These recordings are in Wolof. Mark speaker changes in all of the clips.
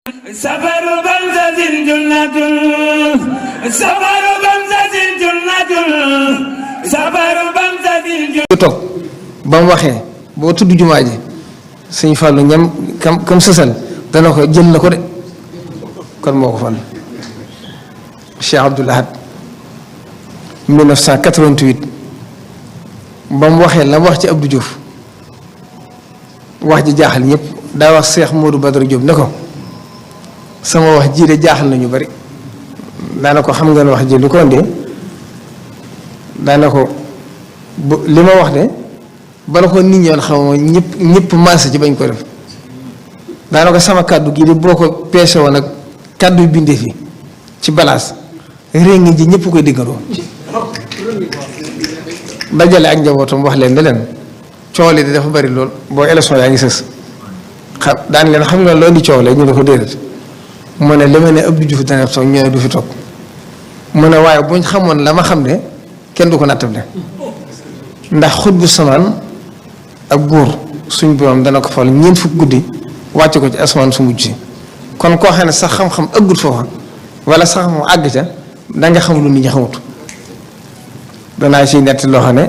Speaker 1: سفر بمزة جنة سفر بمزة جنة سفر بمزة جنة
Speaker 2: toog ba mu waxee boo tudd jumaa ji sëñ Fallou ñam kam sësal dana ko jël na ko de kon moo ko fal Cheikh Abdoul Ahad 1988 ba mu waxee la mu wax ci Abdou Diouf wax ji jaaxal ñëpp daa wax Cheikh Modou Badara Diop ne ko sama wax ji de jaaxal nañu bari daana ko xam ngeen wax ji lu ko indee daana ko li ma wax de bala ko nit ñoon xam ñëpp maase ci bañ ko def daana ko sama kàddu gii de boo ko peese woon ak kàddu yu bindee fi ci balaas réew ngi ji ñëpp koy diggandoo dajale ak njabootam wax leen ne leen coow li de dafa bari lool boo élection yaa ngi sës xam daan leen xam nga loolu di coow la ñu ne ko déedéet mu ne li ma ne Abdou Diouf dana toog ñëw du fi toog mu ne waaye buñ xamoon la ma xam ne kenn du ko nattable ndax xut bu samaan ak góor suñ borom dana ko fal ñeent fukk guddi wàcce ko ci asamaan su mujj si kon koo xam ne sax xam-xam ëggut foofa wala sax mu àgg ca danga xam lu nit ñi xamut danaa ciy nett loo xam ne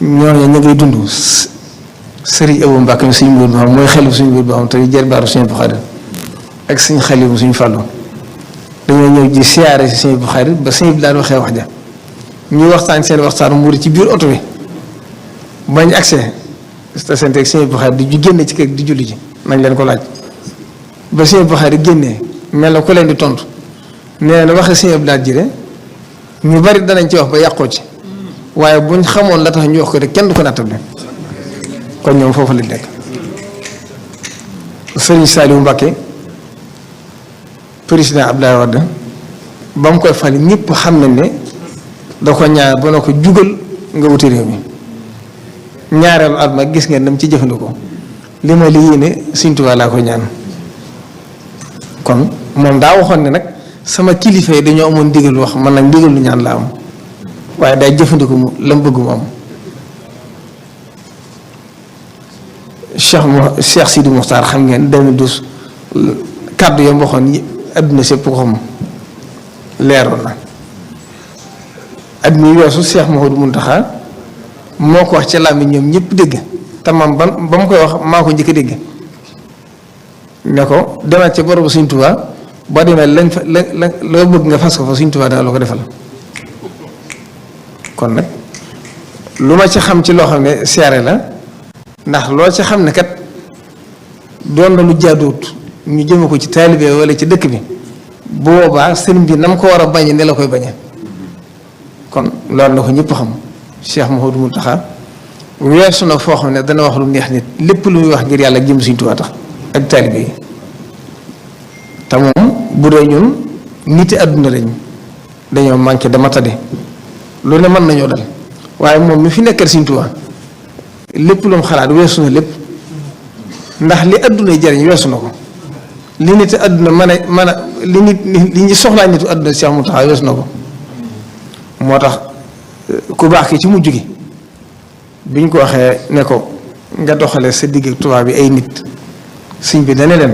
Speaker 2: ñooñu ñu ngay dund sëriñ Abou Mbacke suñ mbir boo xam mooy xel suñ mbir boo xam te jër baaru suñu Buxaari ak suñ xalimu suñ fàllu dañoo ñëw ji siyaare si suñu Buxaari ba suñu bi daan waxee wax ja ñuy waxtaan seen waxtaan muuri ci biir oto bi bañ accès station teg suñu Buxaari di génne ci kër di julli ji nañ leen ko laaj ba suñu Buxaari génnee mel na ku leen di tontu nee na waxe suñu bi daal jire ñu bari danañ ci wax ba yàqoo ci waaye buñ xamoon la tax ñu wax ko de kenn du ko nattable kon ñoom foofu lañ nekk. Sëriñ Saliou Mbacké président Abdoulaye Wade ba mu koy fal ñëpp xam nañ ne da ko ñaar ba na ko jugal nga wuti réew mi ñaareelu at ma gis ngeen dem ci jëfandikoo li ma li yéene Sëriñ Tuubaa laa ko ñaan kon moom daa waxoon ne nag sama kilifa yi dañoo amoon ndigal wax man nag ndigal lu ñaan la am waaye day jëfandikoo mu la mu bëgg mu am Cheikh Sidi Mokhtar xam ngeen 2012 kàddu yam waxoon adduna sépp ko xam leeroon na at mi weesu Cheikh Mouhamadou Mountakha moo ko wax ci làmmiñ ñoom ñëpp dégg te man ba mu koy wax maa ko njëkk a dégg ne ko demal ca borobu Sëriñ Tuubaa boo demee lañ fa la loo bëgg nga fas ko fa Sëriñ Tuubaa dana la ko defal kon nag lu ma ci xam ci loo xam ne seere la ndax loo ci xam ne kat doon na lu jaaduwut ñu jëme ko ci taalibe wala ci dëkk bi boobaa sëriñ bi nam ko war a bañe ne la koy bañe kon loolu na ko ñëpp xam Cheikh Mouhamadou Mountakha weesu na foo xam ne dana wax lu neex nit lépp lu muy wax ngir yàlla jëm Sëriñ Tuubaa tax ak taalibe yi te moom bu dee ñun niti àdduna lañ dañoo manqué dama tade lu ne mën nañoo dal waaye moom mi fi nekkal Sëriñ Tuubaa lépp lu mu xalaat weesu na lépp ndax li àdduna yi jariñ weesu na ko li nit àdduna mën a li ñu soxlaa nitu àdduna Cheikh Mountakha weesu na ko moo tax ku baax ki ci mujj gi biñ ko waxee ne ko nga doxale sa digg ak tubaab bi ay nit sëñ bi dane leen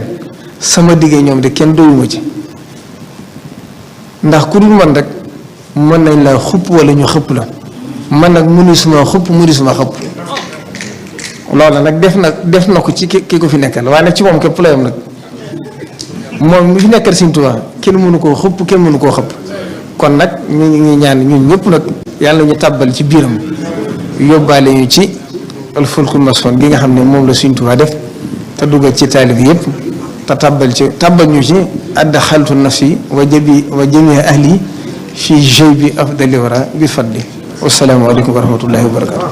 Speaker 2: sama diggee ñoom de kenn doyuma ci ndax ku dul man rek mën nañ la xupp wala ñu xëpp la man nag mënu suma xupp mënu suma xëpp loolu nag def na ko ci ki ko fi nekkal waaye nag ci moom képp la yam nag moom mi fi nekkal Sëriñ Tuubaa kenn mënu koo xëpp kenn mënu koo xëpp kon nag ñu ngi ñaan ñun ñëpp nag yàlla ñu tàbbal ci biiram yóbbaale ñu ci alfulkul masoon gi nga xam ne moom la Sëriñ Tuubaa def te duggal ci taalib yëpp te tàbbal ñu ci adda xaltu nafsi wa jamii ahli fi jaybi afdali wara bi fadli wassalaamu aleykum wa rahmatullahi wa barakatu